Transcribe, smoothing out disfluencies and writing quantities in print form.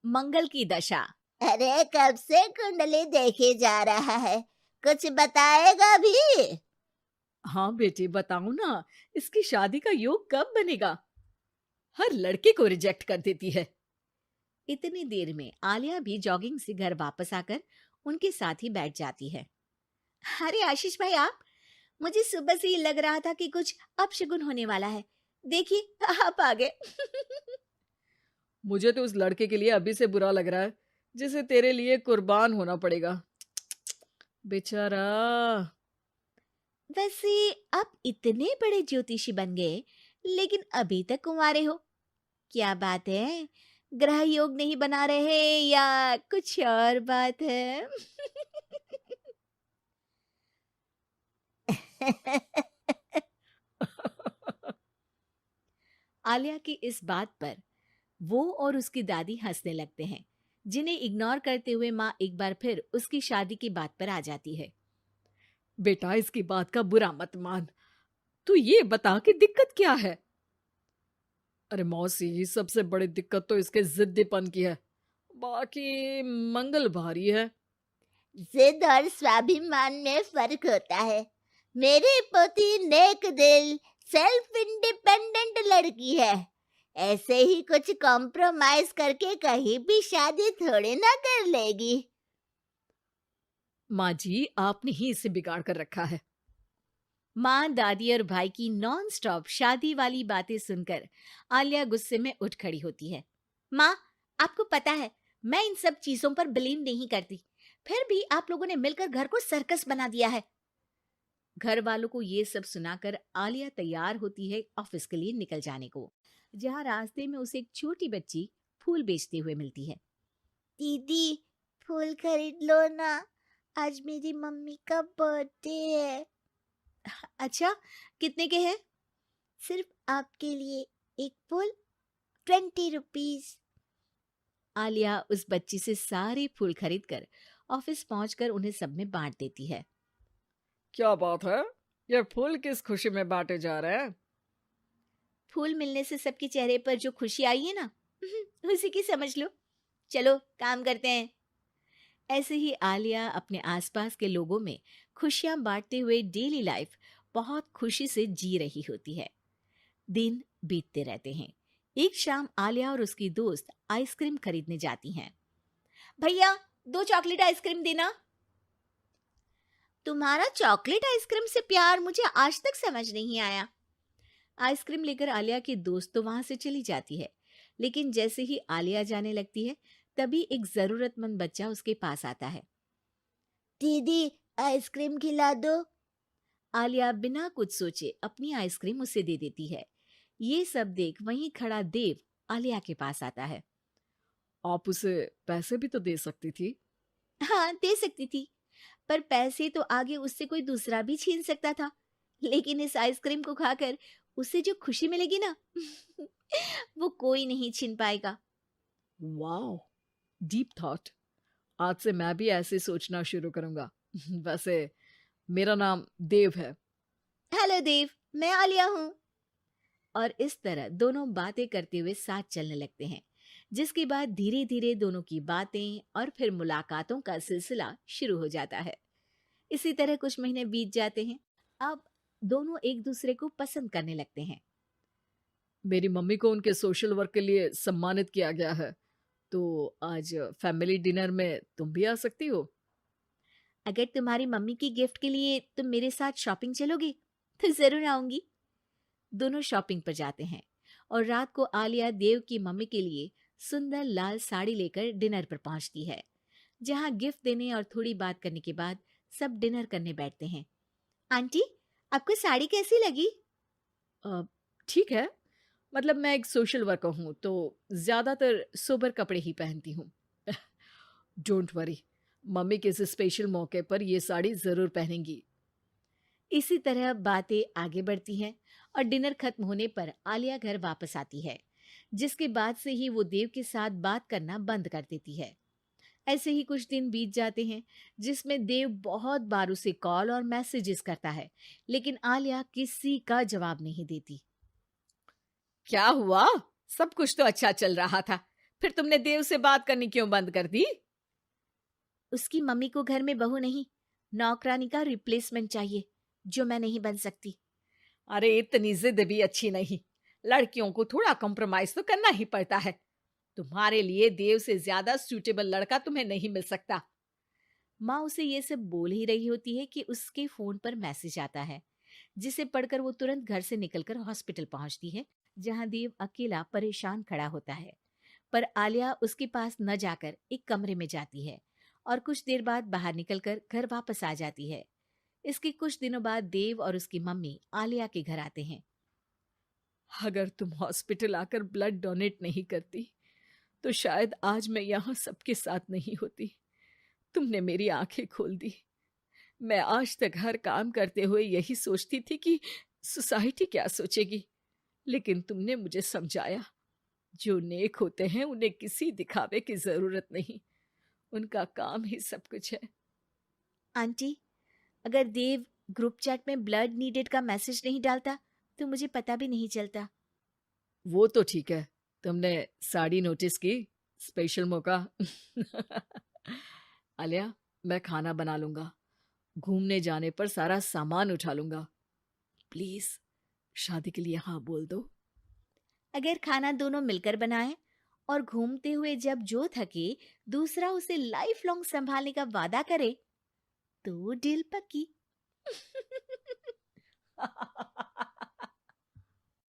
मंगल की दशा। अरे कब से कुंडली देखे जा रहा है, कुछ बताएगा भी? हाँ बेटी, बताऊं ना, इसकी शादी का योग कब बनेगा? हर लड़के को रिजेक्ट कर देती है। इतनी देर में आलिया भी जॉगिंग से घर वापस आकर उनके साथ ही बैठ जाती है। अरे आशीष भाई, आप, मुझे सुबह से ही लग रहा था कि कुछ अपशगुन होने वाला है। देखिए, आप आ गए। मुझे तो उस लड़के के लिए अभी से बुरा लग रहा है, जिसे तेरे लिए कुर्बान होना पड़ेगा। बेचारा। वैसे आप इतने बड़े ज्योतिषी बन गए, लेकिन अभी तक कुंवारे हो। क्या बात है? ग्रह योग नहीं बना रहे या कुछ और बात है? आलिया की इस बात पर वो और उसकी दादी हंसने लगते हैं, जिन्हें इग्नोर करते हुए माँ एक बार फिर उसकी शादी की बात पर आ जाती है। बेटा, इसकी बात का बुरा मत मान। तू ये बता कि दिक्कत क्या है? अरे मौसी, सबसे बड़ी दिक्कत तो इसके जिद्दीपन की है। बाकी मंगल भारी है। जिद और स्वाभिमान में फर्क होता है। मेरी पोती नेक दिल, सेल्फ इंडिपेंडेंट लड़की है। ऐसे ही कुछ कॉम्प्रोमाइज करके कहीं भी शादी थोड़ी ना कर लेगी। माँ जी, आपने ही इसे बिगाड़ कर रखा है। माँ, दादी और भाई की नॉन स्टॉप शादी वाली बातें सुनकर आलिया गुस्से में उठ खड़ी होती है। माँ, आपको पता है, मैं इन सब चीजों पर बिलीव नहीं करती। फिर भी आप लोगों ने मिलकर घर को सर्कस बना दिया है। घर वालों को ये सब सुनाकर आलिया तैयार होती है ऑफिस के लिए निकल जाने को, जहाँ रास्ते में उसे एक छोटी बच्ची फूल बेचते हुए मिलती है। दीदी, फूल खरीद लो ना, आज मेरी मम्मी का बर्थडे है। अच्छा, कितने के हैं? सिर्फ आपके लिए एक फूल, 20 रुपीज। आलिया उस बच्ची से सारे फूल खरीदकर ऑफिस पहुंचकर उन्हें सब में बांट देती है। क्या बात है? ये फूल किस खुशी में बांटे जा रहे हैं? फूल मिलने से सबके चेहरे पर जो खुशी आई है ना, उसी की समझ लो। चलो काम करते हैं। ऐसे ही आलिया अपने आसपास के लोगों में खुशियां बांटते हुए डेली लाइफ बहुत खुशी से जी रही होती है। दिन बीतते रहते हैं। एक शाम आलिया और उसकी दोस्त आइसक्रीम खरीदने जाती हैं। भैया, 2 चॉकलेट आइसक्रीम देना। तुम्हारा चॉकलेट आइसक्रीम से प्यार मुझे आज तक समझ नहीं आया। आइसक्रीम लेकर आलिया की दोस्त तो वहां से चली जाती है, लेकिन जैसे ही आलिया जाने लगती है, तभी एक जरूरतमंद बच्चा उसके पास आता है। दीदी, आइसक्रीम खिला दो। आलिया बिना कुछ सोचे अपनी आइसक्रीम उसे दे देती है। ये सब देख वहीं खड़ा देव आलिया के पास आता है। आप उसे पैसे भी तो दे सकती थी। हाँ, दे सकती थी, पर पैसे तो आगे उससे कोई दूसरा भी छीन सकता था। लेकिन इस आइसक्रीम को खाकर उसे जो खुशी मिलेगी ना, वो कोई नहीं छीन पाएगा। वाह, डीप थॉट। आज से मैं भी ऐसे सोचना शुरू करूंगा। वैसे मेरा नाम देव है। हेलो देव, मैं आलिया हूँ। और इस तरह दोनों बातें करते हुए साथ चलने लगते हैं, जिसके बाद धीरे धीरे दोनों की बातें और फिर मुलाकातों का सिलसिला शुरू हो जाता है। इसी तरह कुछ महीने बीत जाते हैं। अब दोनों एक दूसरे को पसंद करने लगते हैं। मेरी मम्मी को उनके सोशल वर्क के लिए सम्मानित किया गया है, तो आज फैमिली डिनर में तुम भी आ सकती हो। अगर तुम्हारी मम्मी की गिफ्ट के लिए तुम मेरे साथ शॉपिंग चलोगे, तो जरूर आऊंगी। दोनों शॉपिंग पर जाते हैं और रात को आलिया देव की मम्मी के लिए सुंदर लाल साड़ी लेकर डिनर पर पहुंचती है, जहां गिफ्ट देने और थोड़ी बात करने के बाद सब डिनर करने बैठते हैं। आंटी, आपको साड़ी कैसी लगी? अ, ठीक है। मतलब मैं एक सोशल वर्कर हूँ, तो ज़्यादातर सोबर कपड़े ही पहनती हूँ। डोंट वरी, मम्मी के इस स्पेशल मौके पर ये साड़ी ज़रूर पहनेंगी। इसी तरह बातें आगे बढ़ती हैं और डिनर खत्म होने पर आलिया घर वापस आती है, जिसके बाद से ही वो देव के साथ बात करना बंद कर देती है। ऐसे ही कुछ दिन बीत जाते हैं, जिसमें देव बहुत बार उसे कॉल और मैसेजेस करता है, लेकिन आलिया किसी का जवाब नहीं देती। क्या हुआ? सब कुछ तो अच्छा चल रहा था, फिर तुमने देव से बात करनी क्यों बंद कर दी? उसकी मम्मी को घर में बहू नहीं, नौकरानी का रिप्लेसमेंट चाहिए, जो मैं नहीं बन सकती। अरे इतनी जिद भी अच्छी नहीं। लड़कियों को थोड़ा कॉम्प्रोमाइज तो करना ही पड़ता है। तुम्हारे लिए देव से ज्यादा सूटेबल लड़का तुम्हें नहीं मिल सकता। माँ उसे ये सब बोल ही रही होती है कि उसके फोन पर मैसेज आता है, जिसे पढ़कर वो तुरंत घर से निकलकर हॉस्पिटल पहुंचती है, जहां देव अकेला परेशान खड़ा होता है। पर आलिया उसके पास न जाकर एक कमरे में जाती है और कुछ देर बाद बाहर निकलकर घर वापस आ जाती है। इसके कुछ दिनों बाद देव और उसकी मम्मी आलिया के घर आते हैं। अगर तुम हॉस्पिटल आकर ब्लड डोनेट नहीं करती तो शायद आज मैं यहाँ सबके साथ नहीं होती। तुमने मेरी आंखें खोल दी। मैं आज तक हर काम करते हुए यही सोचती थी कि सोसाइटी क्या सोचेगी, लेकिन तुमने मुझे समझाया जो नेक होते हैं उन्हें किसी दिखावे की जरूरत नहीं, उनका काम ही सब कुछ है। आंटी, अगर देव ग्रुप चैट में ब्लड नीडेड का मैसेज नहीं डालता तो मुझे पता भी नहीं चलता। वो तो ठीक है, तुमने साड़ी नोटिस की, स्पेशल मौका। आलिया, मैं खाना बना लूंगा, घूमने जाने पर सारा सामान उठा लूंगा। प्लीज शादी के लिए हाँ बोल दो। अगर खाना दोनों मिलकर बनाए और घूमते हुए जब जो थके दूसरा उसे लाइफ लॉन्ग संभालने का वादा करे तो डील पक्की।